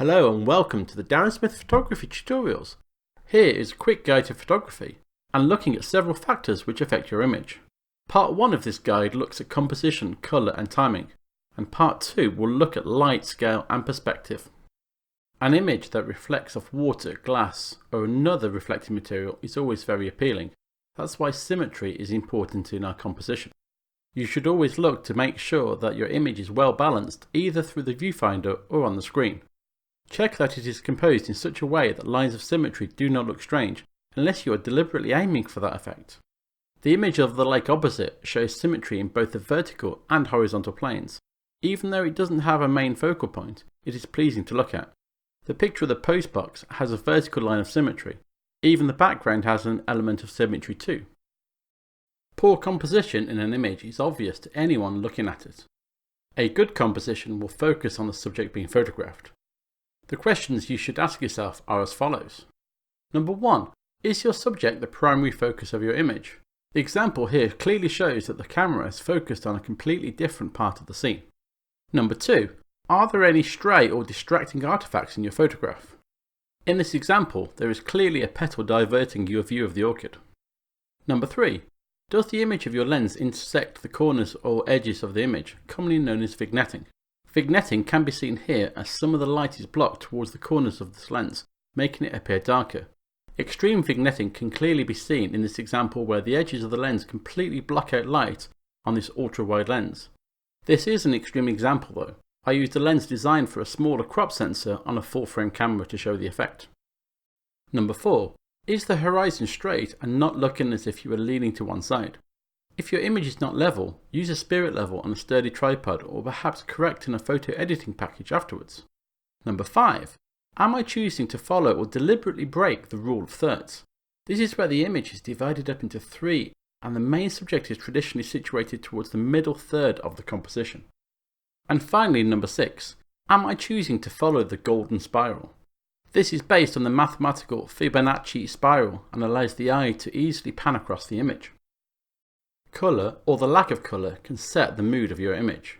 Hello and welcome to the Darren Smith Photography tutorials. Here is a quick guide to photography and looking at several factors which affect your image. Part 1 of this guide looks at composition, colour and timing, and part 2 will look at light, scale and perspective. An image that reflects off water, glass or another reflecting material is always very appealing. That's why symmetry is important in our composition. You should always look to make sure that your image is well balanced either through the viewfinder or on the screen. Check that it is composed in such a way that lines of symmetry do not look strange unless you are deliberately aiming for that effect. The image of the lake opposite shows symmetry in both the vertical and horizontal planes. Even though it doesn't have a main focal point, it is pleasing to look at. The picture of the postbox has a vertical line of symmetry. Even the background has an element of symmetry too. Poor composition in an image is obvious to anyone looking at it. A good composition will focus on the subject being photographed. The questions you should ask yourself are as follows. Number 1. Is your subject the primary focus of your image? The example here clearly shows that the camera is focused on a completely different part of the scene. Number 2. Are there any stray or distracting artifacts in your photograph? In this example, there is clearly a petal diverting your view of the orchid. Number 3. Does the image of your lens intersect the corners or edges of the image, commonly known as vignetting? Vignetting can be seen here as some of the light is blocked towards the corners of this lens, making it appear darker. Extreme vignetting can clearly be seen in this example where the edges of the lens completely block out light on this ultra-wide lens. This is an extreme example though. I used a lens designed for a smaller crop sensor on a full-frame camera to show the effect. Number 4. Is the horizon straight and not looking as if you were leaning to one side? If your image is not level, use a spirit level on a sturdy tripod or perhaps correct in a photo editing package afterwards. Number 5. Am I choosing to follow or deliberately break the rule of thirds? This is where the image is divided up into 3 and the main subject is traditionally situated towards the middle third of the composition. And finally, number 6. Am I choosing to follow the golden spiral? This is based on the mathematical Fibonacci spiral and allows the eye to easily pan across the image. Colour, or the lack of colour, can set the mood of your image.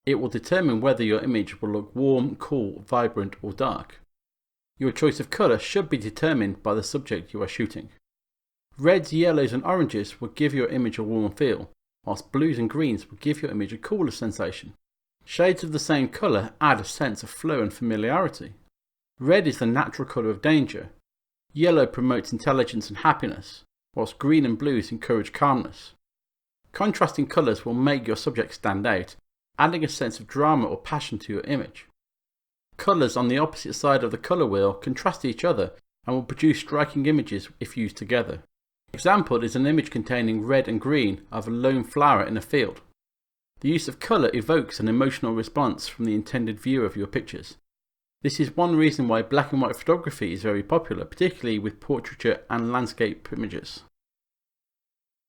It will determine whether your image will look warm, cool, vibrant or dark. Your choice of colour should be determined by the subject you are shooting. Reds, yellows and oranges will give your image a warm feel, whilst blues and greens will give your image a cooler sensation. Shades of the same colour add a sense of flow and familiarity. Red is the natural colour of danger. Yellow promotes intelligence and happiness, whilst green and blues encourage calmness. Contrasting colours will make your subject stand out, adding a sense of drama or passion to your image. Colours on the opposite side of the colour wheel contrast each other and will produce striking images if used together. Example is an image containing red and green of a lone flower in a field. The use of colour evokes an emotional response from the intended viewer of your pictures. This is one reason why black and white photography is very popular, particularly with portraiture and landscape images.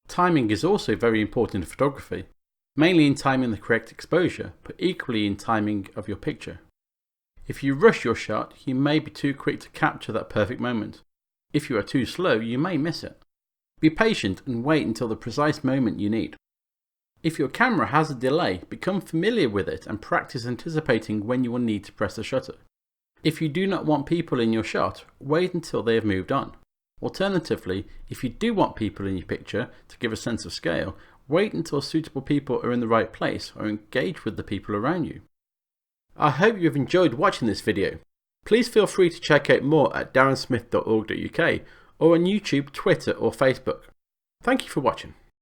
Timing is also very important in photography, mainly in timing the correct exposure, but equally in timing of your picture. If you rush your shot, you may be too quick to capture that perfect moment. If you are too slow, you may miss it. Be patient and wait until the precise moment you need. If your camera has a delay, become familiar with it and practice anticipating when you will need to press the shutter. If you do not want people in your shot, wait until they have moved on. Alternatively, if you do want people in your picture to give a sense of scale, wait until suitable people are in the right place or engage with the people around you. I hope you have enjoyed watching this video. Please feel free to check out more at darrensmith.org.uk or on YouTube, Twitter or Facebook. Thank you for watching.